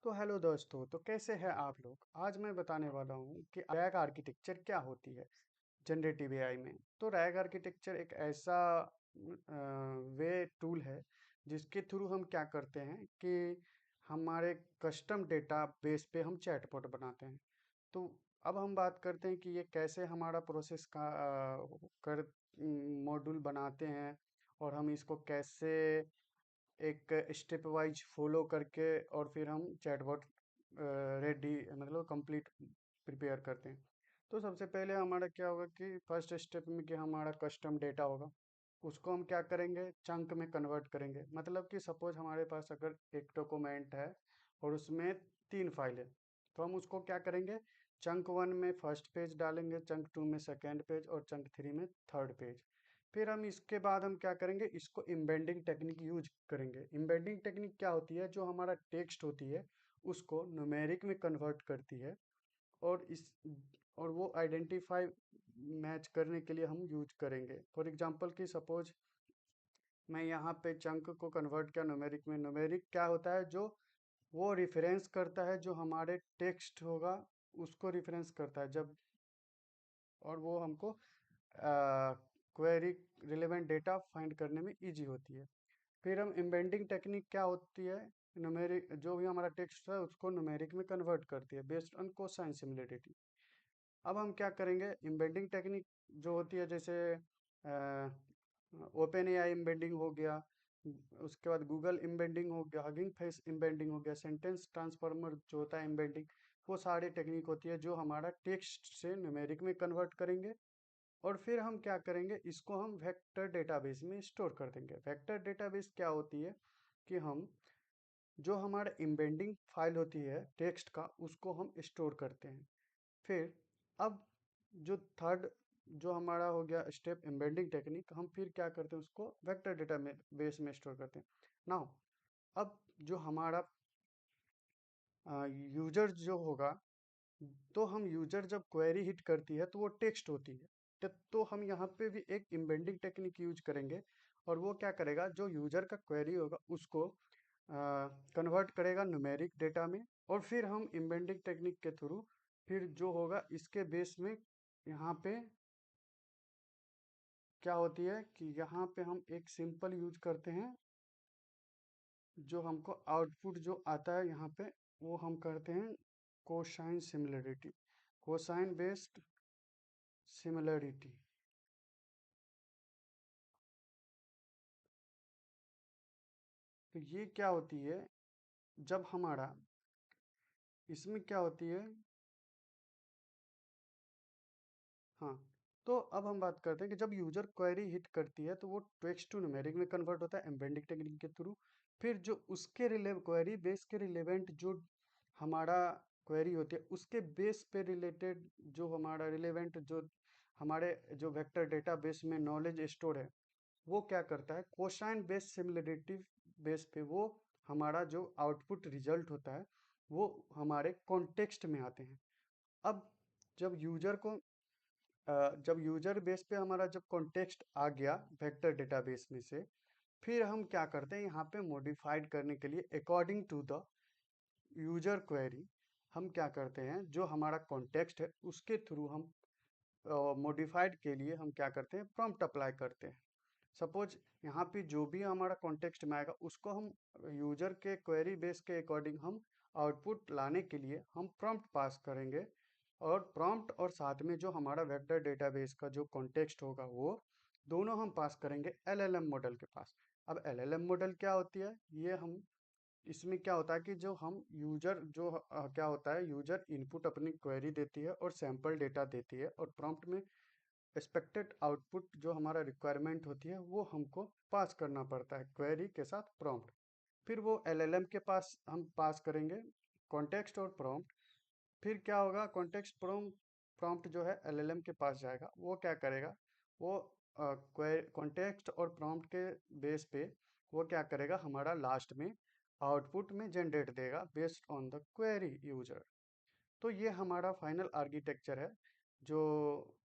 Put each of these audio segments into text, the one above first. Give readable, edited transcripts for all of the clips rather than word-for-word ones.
तो हेलो दोस्तों, तो कैसे हैं आप लोग। आज मैं बताने वाला हूँ कि रैग आर्किटेक्चर क्या होती है जनरेटिव एआई में। तो रैग आर्किटेक्चर एक ऐसा वे टूल है जिसके थ्रू हम क्या करते हैं कि हमारे कस्टम डेटा बेस पे हम चैटबॉट बनाते हैं। तो अब हम बात करते हैं कि ये कैसे हमारा प्रोसेस का कर मॉड्यूल बनाते हैं और हम इसको कैसे एक स्टेप वाइज फॉलो करके और फिर हम चैटबॉट रेडी मतलब कंप्लीट प्रिपेयर करते हैं। तो सबसे पहले हमारा क्या होगा कि फर्स्ट स्टेप में कि हमारा कस्टम डेटा होगा, उसको हम क्या करेंगे चंक में कन्वर्ट करेंगे। मतलब कि सपोज हमारे पास अगर एक डॉक्यूमेंट है और उसमें 3 फाइल है, तो हम उसको क्या करेंगे चंक 1 में फर्स्ट पेज डालेंगे, चंक 2 में सेकेंड पेज और चंक 3 में थर्ड पेज। फिर हम इसके बाद हम क्या करेंगे इसको एम्बेडिंग टेक्निक यूज करेंगे। एम्बेडिंग टेक्निक क्या होती है, जो हमारा टेक्स्ट होती है उसको न्यूमेरिक में कन्वर्ट करती है और इस और वो आइडेंटिफाई मैच करने के लिए हम यूज करेंगे। फॉर एग्जांपल कि सपोज मैं यहाँ पे चंक को कन्वर्ट किया न्यूमेरिक में। न्यूमेरिक क्या होता है, जो वो रिफरेंस करता है जो हमारे टेक्स्ट होगा उसको रिफरेंस करता है जब, और वो हमको क्वेरी रिलेवेंट डेटा फाइंड करने में इजी होती है। फिर हम एम्बेडिंग टेक्निक क्या होती है, न्यूमेरिक जो भी हमारा टेक्स्ट है उसको न्यूमेरिक में कन्वर्ट करती है बेस्ड ऑन कोसाइन सिमिलरिटी। अब हम क्या करेंगे एम्बेडिंग टेक्निक जो होती है, जैसे ओपन एआई एम्बेडिंग हो गया, उसके बाद गूगल एम्बेडिंग हो गया, हगिंग फेस एम्बेडिंग हो गया, सेंटेंस ट्रांसफार्मर जो होता है एम्बेडिंग, वो सारी टेक्निक होती है जो हमारा टेक्स्ट से न्यूमेरिक में कन्वर्ट करेंगे। और फिर हम क्या करेंगे इसको हम वेक्टर डेटाबेस में स्टोर कर देंगे। वेक्टर डेटाबेस क्या होती है कि हम जो हमारा एम्बेडिंग फाइल होती है टेक्स्ट का उसको हम स्टोर करते हैं। फिर अब जो थर्ड जो हमारा हो गया स्टेप एम्बेडिंग टेक्निक, हम फिर क्या करते हैं उसको वेक्टर डेटा में बेस में स्टोर करते हैं। नाउ अब जो हमारा यूजर जो होगा, तो हम यूजर जब क्वेरी हिट करती है तो वो टेक्स्ट होती है। तो हम यहाँ पे भी एक एम्बेडिंग टेक्निक यूज करेंगे और वो क्या करेगा जो यूजर का क्वेरी होगा उसको कन्वर्ट करेगा न्यूमेरिक डेटा में। और फिर हम एम्बेडिंग टेक्निक के थ्रू फिर जो होगा इसके बेस में यहाँ पे क्या होती है कि यहाँ पे हम एक सिंपल यूज करते हैं, जो हमको आउटपुट जो आता है यहाँ पे वो हम करते हैं cosine similarity, cosine based similarity. तो ये क्या होती है, जब हमारा इसमें क्या होती है, हाँ। तो अब हम बात करते हैं कि जब यूजर क्वेरी हिट करती है तो वो टेक्स्ट टू न्यूमेरिक में कन्वर्ट होता है एम्बेडिंग टेक्निक के थ्रू। फिर जो उसके रिले क्वेरी बेस के रिलेवेंट जो हमारा क्वेरी होती है उसके बेस पे रिलेटेड जो हमारा रिलेवेंट जो हमारे जो वेक्टर डेटा बेस में नॉलेज स्टोर है, वो क्या करता है कोसाइन बेस सिमिलरिटी बेस पे वो हमारा जो आउटपुट रिजल्ट होता है वो हमारे कॉन्टेक्स्ट में आते हैं। अब जब यूजर को जब यूजर बेस पे हमारा जब कॉन्टेक्स्ट आ गया वेक्टर डेटाबेस में से, फिर हम क्या करते हैं यहाँ पे मॉडिफाइड करने के लिए according to the user query हम क्या करते हैं जो हमारा कॉन्टेक्स्ट है उसके थ्रू हम मॉडिफाइड के लिए हम क्या करते हैं प्रॉम्प्ट अप्लाई करते हैं। सपोज यहाँ पे जो भी हमारा कॉन्टेक्स्ट में आएगा उसको हम यूजर के क्वेरी बेस के अकॉर्डिंग हम आउटपुट लाने के लिए हम प्रॉम्प्ट पास करेंगे। और प्रॉम्प्ट और साथ में जो हमारा वेक्टर डेटाबेस का जो कॉन्टेक्स्ट होगा वो दोनों हम पास करेंगे एलएलएम मॉडल के पास। अब एलएलएम मॉडल क्या होती है, ये हम इसमें क्या होता है कि जो हम यूजर जो क्या होता है यूजर इनपुट अपनी क्वेरी देती है और सैंपल डेटा देती है और प्रॉम्प्ट में एक्सपेक्टेड आउटपुट जो हमारा रिक्वायरमेंट होती है वो हमको पास करना पड़ता है क्वेरी के साथ प्रॉम्प्ट। फिर वो एलएलएम के पास हम पास करेंगे कॉन्टेक्स्ट और प्रॉम्प्ट। फिर क्या होगा कॉन्टेक्स्ट प्रॉम्प्ट प्रॉम्प्ट जो है एलएलएम के पास जाएगा, वो क्या करेगा वो कॉन्टेक्स्ट और प्रॉम्प्ट के बेस पे वो क्या करेगा हमारा लास्ट में आउटपुट में जनरेट देगा based on the query user. तो ये हमारा फाइनल आर्किटेक्चर है जो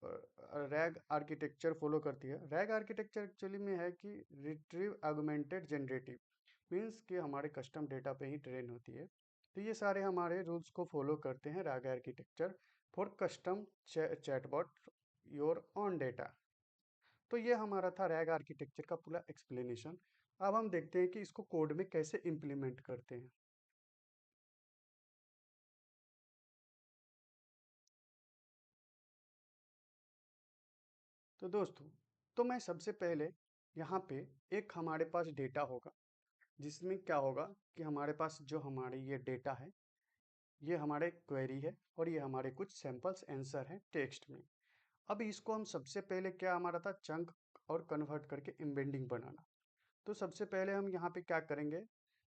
रैग आर्किटेक्चर फॉलो करती है। रैग आर्किटेक्चर एक्चुअली में है कि रिट्रीव ऑगमेंटेड जनरेटिव, मीन्स कि हमारे कस्टम डेटा पे ही ट्रेन होती है। तो ये सारे हमारे रूल्स को फॉलो करते हैं राग architecture for custom chatbot your on data. तो ये हमारा था रैग आर्किटेक्चर का पूरा एक्सप्लेनेशन। अब हम देखते हैं कि इसको कोड में कैसे इम्प्लीमेंट करते हैं। तो दोस्तों, तो मैं सबसे पहले यहाँ पे एक हमारे पास डेटा होगा, जिसमें क्या होगा कि हमारे पास जो हमारे ये डेटा है, ये हमारे क्वेरी है और ये हमारे कुछ सैंपल्स आंसर हैं टेक्स्ट में। अब इसको हम सबसे पहले क्या हमारा था चंक और कन्वर्ट करके एम्बेडिंग बनाना। तो सबसे पहले हम यहाँ पे क्या करेंगे,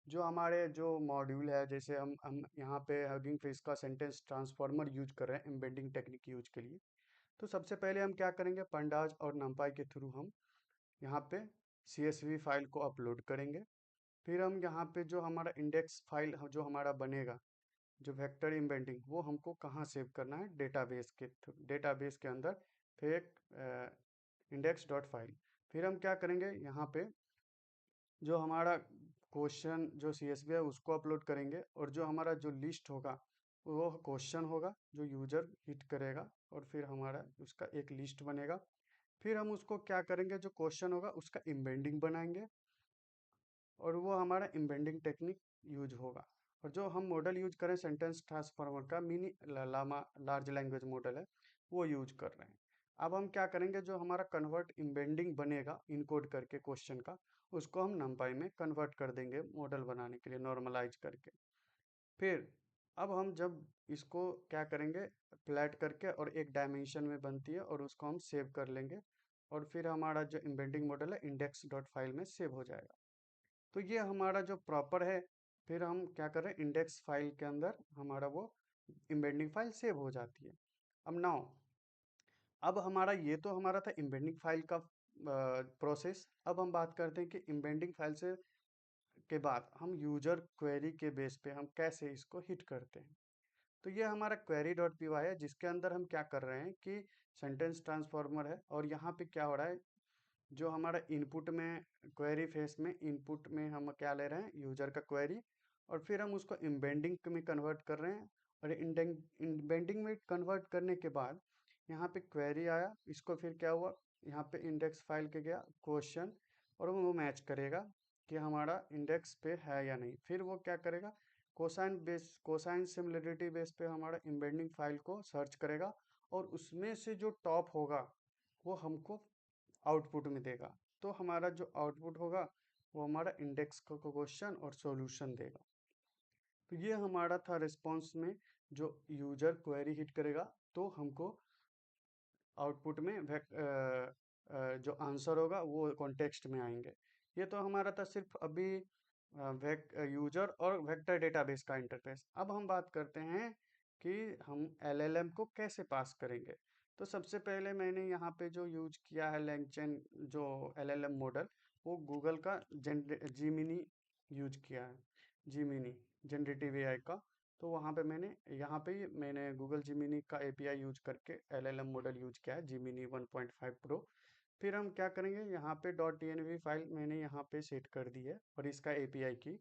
जो हमारे जो मॉड्यूल है, जैसे हम यहाँ पे हगिंग फेस का सेंटेंस ट्रांसफॉर्मर यूज कर रहे हैं एम्बेडिंग टेक्निक यूज के लिए। तो सबसे पहले हम क्या करेंगे, पंडाज और नंपाई के थ्रू हम यहाँ पे CSV फाइल को अपलोड करेंगे। फिर हम यहाँ पे जो हमारा इंडेक्स फाइल जो हमारा बनेगा, जो वेक्टर एम्बेडिंग, वो हमको कहाँ सेव करना है, डेटाबेस के थ्रू, डेटाबेस के अंदर फिर इंडेक्स डॉट फाइल। फिर हम क्या करेंगे, यहाँ पे जो हमारा क्वेश्चन जो CSV है उसको अपलोड करेंगे, और जो हमारा जो लिस्ट होगा वो क्वेश्चन होगा जो यूजर हिट करेगा, और फिर हमारा उसका एक लिस्ट बनेगा। फिर हम उसको क्या करेंगे, जो क्वेश्चन होगा उसका एम्बेडिंग बनाएंगे, और वो हमारा एम्बेडिंग टेक्निक यूज होगा। और जो हम मॉडल यूज करें सेंटेंस ट्रांसफार्मर का mini Llama large language model है, वो यूज कर रहे हैं। अब हम क्या करेंगे, जो हमारा कन्वर्ट एम्बेडिंग बनेगा इनकोड करके क्वेश्चन का, उसको हम नंपाई में कन्वर्ट कर देंगे मॉडल बनाने के लिए नॉर्मलाइज करके। फिर अब हम जब इसको क्या करेंगे, फ्लैट करके, और एक डायमेंशन में बनती है, और उसको हम सेव कर लेंगे, और फिर हमारा जो एम्बेडिंग मॉडल है इंडेक्स डॉट फाइल में सेव हो जाएगा। तो ये हमारा जो प्रॉपर है। फिर हम क्या कर रहे हैं, इंडेक्स फाइल के अंदर हमारा वो एम्बेडिंग फाइल सेव हो जाती है। अब नाउ, अब हमारा ये तो हमारा था एम्बेडिंग फाइल का प्रोसेस। अब हम बात करते हैं कि एम्बेडिंग फाइल से के बाद हम यूजर क्वेरी के बेस पे हम कैसे इसको हिट करते हैं। तो ये हमारा क्वेरी डॉट पी वाई है, जिसके अंदर हम क्या कर रहे हैं कि सेंटेंस ट्रांसफॉर्मर है, और यहाँ पे क्या हो रहा है, जो हमारा इनपुट में क्वेरी फेस में इनपुट में हम क्या ले रहे हैं, यूजर का क्वेरी, और फिर हम उसको एम्बेडिंग में कन्वर्ट कर रहे हैं। और एम्बेडिंग में कन्वर्ट करने के बाद यहाँ पे क्वेरी आया, इसको फिर क्या हुआ, यहाँ पे इंडेक्स फाइल के गया क्वेश्चन, और वो मैच करेगा कि हमारा इंडेक्स पे है या नहीं। फिर वो क्या करेगा, कोसाइन सिमिलरिटी बेस पे हमारा एम्बेडिंग फाइल को सर्च करेगा, और उसमें से जो टॉप होगा वो हमको आउटपुट में देगा। तो हमारा जो आउटपुट होगा वो हमारा इंडेक्स का क्वेश्चन और सॉल्यूशन देगा। तो ये हमारा था रिस्पॉन्स में, जो यूजर क्वेरी हिट करेगा तो हमको आउटपुट में जो आंसर होगा वो कॉन्टेक्स्ट में आएंगे। ये तो हमारा था सिर्फ अभी यूजर और वेक्टर डेटाबेस का इंटरफेस। अब हम बात करते हैं कि हम LLM को कैसे पास करेंगे। तो सबसे पहले मैंने यहाँ पे जो यूज किया है लैंगचेन जो LLM मॉडल, वो गूगल का जीमिनी यूज किया है, जीमिनी जनरेटिव AI का। तो वहाँ पे मैंने गूगल जिमिनी का API यूज करके LLM मॉडल यूज किया है, जिमिनी 1.5 प्रो। फिर हम क्या करेंगे, यहाँ पे .env फाइल मैंने यहाँ पे सेट कर दी है, और इसका API की,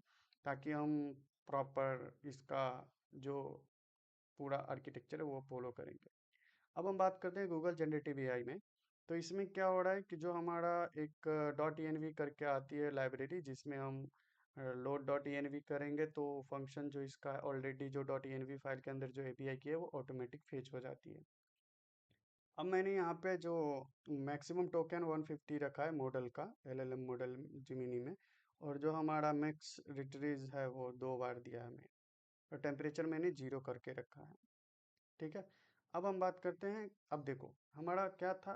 ताकि हम प्रॉपर इसका जो पूरा आर्किटेक्चर है वो फॉलो करेंगे। अब हम बात करते हैं गूगल जनरेटिव AI में। तो इसमें क्या हो रहा है कि जो हमारा एक .env करके आती है लाइब्रेरी, जिसमें हम लोड .env करेंगे तो फंक्शन जो इसका ऑलरेडी जो .env फाइल के अंदर जो API की है वो ऑटोमेटिक फेच हो जाती है। अब मैंने यहाँ पे जो मैक्सिमम टोकन 150 रखा है मॉडल का, LLM मॉडल जिमिनी में, और जो हमारा मैक्स रिट्रीज है वो 2 बार दिया है मैंने, और टेम्परेचर मैंने 0 करके रखा है। ठीक है। अब हम बात करते हैं, अब देखो हमारा क्या था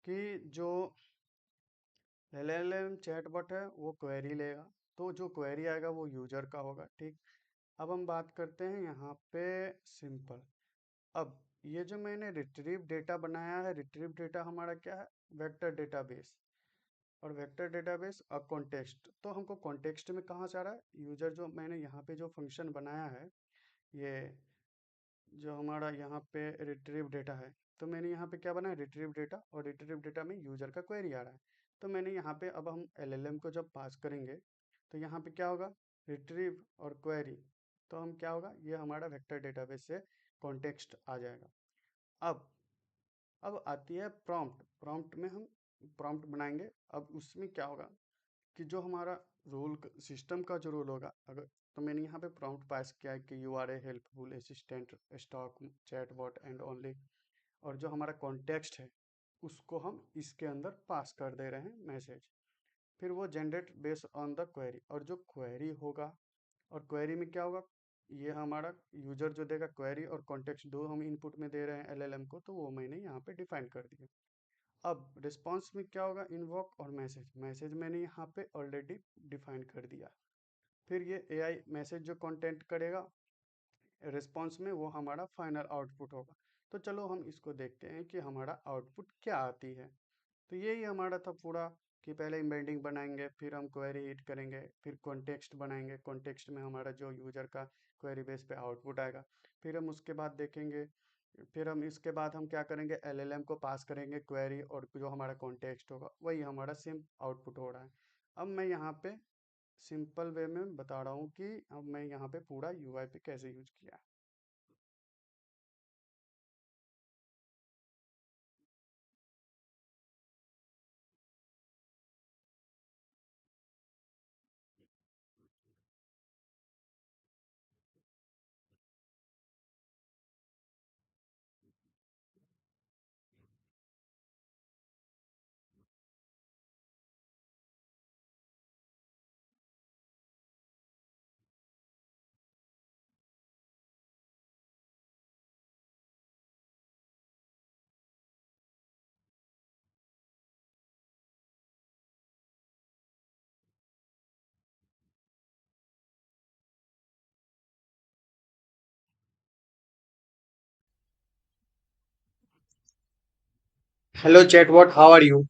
कि जो LLM चैटबॉट है वो क्वेरी लेगा, तो जो क्वेरी आएगा वो यूजर का होगा। ठीक। अब हम बात करते हैं यहाँ पे सिंपल। अब ये जो मैंने रिट्रीव डेटा बनाया है, रिट्रीव डेटा हमारा क्या है, वेक्टर डेटाबेस, और वेक्टर डेटाबेस और कॉन्टेक्स्ट। तो हमको कॉन्टेक्स्ट में कहाँ से आ रहा है, यूजर जो मैंने यहाँ पे जो फंक्शन बनाया है, ये जो हमारा यहाँ पे रिट्रीव डेटा है, तो मैंने यहाँ पे क्या बनाया, रिट्रीव डेटा, और रिट्रीव डेटा में यूजर का क्वेरी आ रहा है। तो मैंने यहाँ पे, अब हम LLM को जब पास करेंगे तो यहाँ पे क्या होगा, रिट्रीव और क्वेरी, तो हम क्या होगा, ये हमारा वेक्टर डेटाबेस से कॉन्टेक्स्ट आ जाएगा। अब अब आती है प्रॉम्प्ट। प्रॉम्प्ट में हम प्रॉम्प्ट बनाएंगे। अब उसमें क्या होगा कि जो हमारा रोल सिस्टम का जो रोल होगा, अगर तो मैंने यहाँ पे प्रॉम्प्ट पास किया है कि you are a helpful assistant stock chatbot and only, और जो हमारा कॉन्टेक्स्ट है उसको हम इसके अंदर पास कर दे रहे हैं मैसेज। फिर वो generate based on the query, और जो क्वेरी होगा, और क्वेरी में क्या होगा, ये हमारा यूजर जो देगा क्वेरी और कॉन्टेक्स्ट दो हम इनपुट में दे रहे हैं एलएलएम को, तो वो मैंने यहाँ पे डिफाइन कर दिया। अब रिस्पॉन्स में क्या होगा, इन्वोक और मैसेज। मैसेज मैंने यहाँ पे ऑलरेडी डिफाइन कर दिया। फिर ये एआई मैसेज जो कंटेंट करेगा रिस्पॉन्स में, वो हमारा फाइनल आउटपुट होगा। तो चलो हम इसको देखते हैं कि हमारा आउटपुट क्या आती है। तो यही हमारा था पूरा, कि पहले एम्बेडिंग बनाएंगे, फिर हम क्वेरी हिट करेंगे, फिर कॉन्टेक्स्ट बनाएंगे, कॉन्टेक्स्ट में हमारा जो यूजर का क्वेरी बेस पे आउटपुट आएगा, फिर हम उसके बाद देखेंगे, फिर हम इसके बाद हम क्या करेंगे, एलएलएम को पास करेंगे क्वेरी, और जो हमारा कॉन्टेक्स्ट होगा वही हमारा सेम आउटपुट हो रहा है। अब मैं यहाँ पे सिंपल वे में बता रहा हूँ कि अब मैं यहाँ पे पूरा यूआई पे कैसे यूज किया। Hello chatbot, how are you?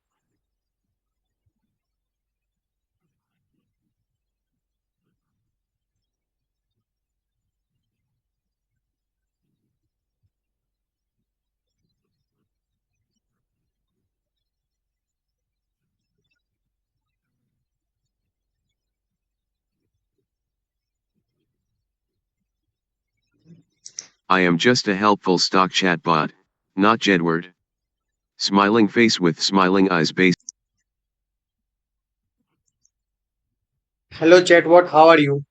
I am just a helpful stock chatbot, not Jedward. Smiling face with smiling eyes based. Hello chatbot, how are you?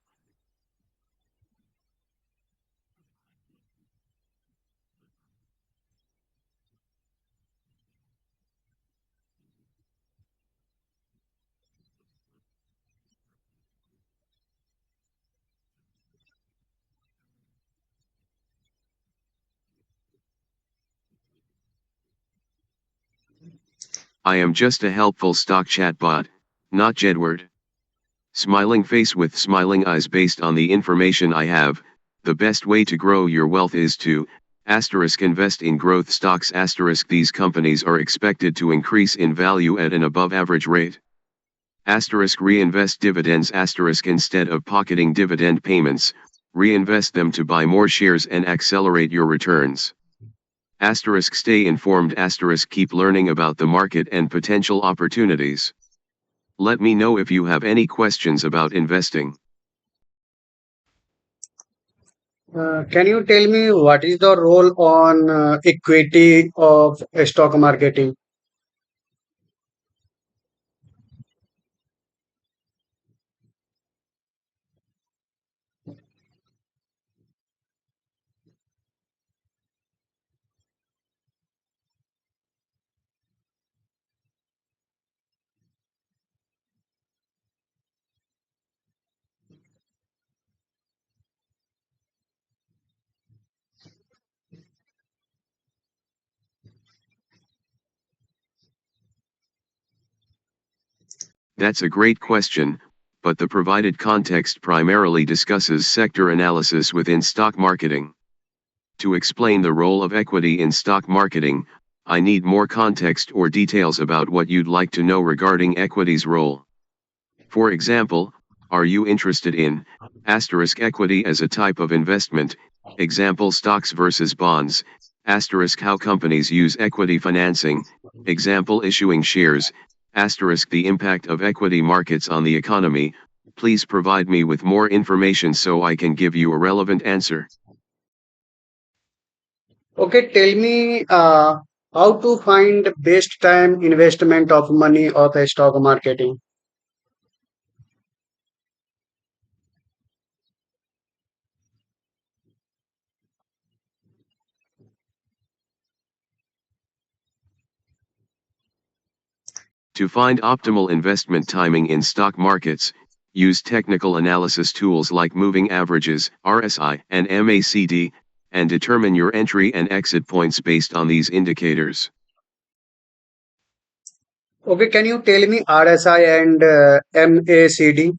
I am just a helpful stock chatbot, not Jedward. Smiling face with smiling eyes based on the information I have. The best way to grow your wealth is to invest in growth stocks. These companies are expected to increase in value at an above average rate. Reinvest dividends. Instead of pocketing dividend payments, reinvest them to buy more shares and accelerate your returns. Stay informed. Keep learning about the market and potential opportunities. Let me know if you have any questions about investing. Can you tell me what is the role on equity of stock marketing? That's a great question, but the provided context primarily discusses sector analysis within stock marketing. To explain the role of equity in stock marketing, I need more context or details about what you'd like to know regarding equity's role. For example, are you interested in equity as a type of investment, example stocks versus bonds, how companies use equity financing, example issuing shares, the impact of equity markets on the economy, Please provide me with more information so I can give you a relevant answer. Okay, tell me how to find best time investment of money of a stock marketing. To find optimal investment timing in stock markets, use technical analysis tools like moving averages, RSI, and MACD, and determine your entry and exit points based on these indicators. Okay, can you tell me RSI and MACD?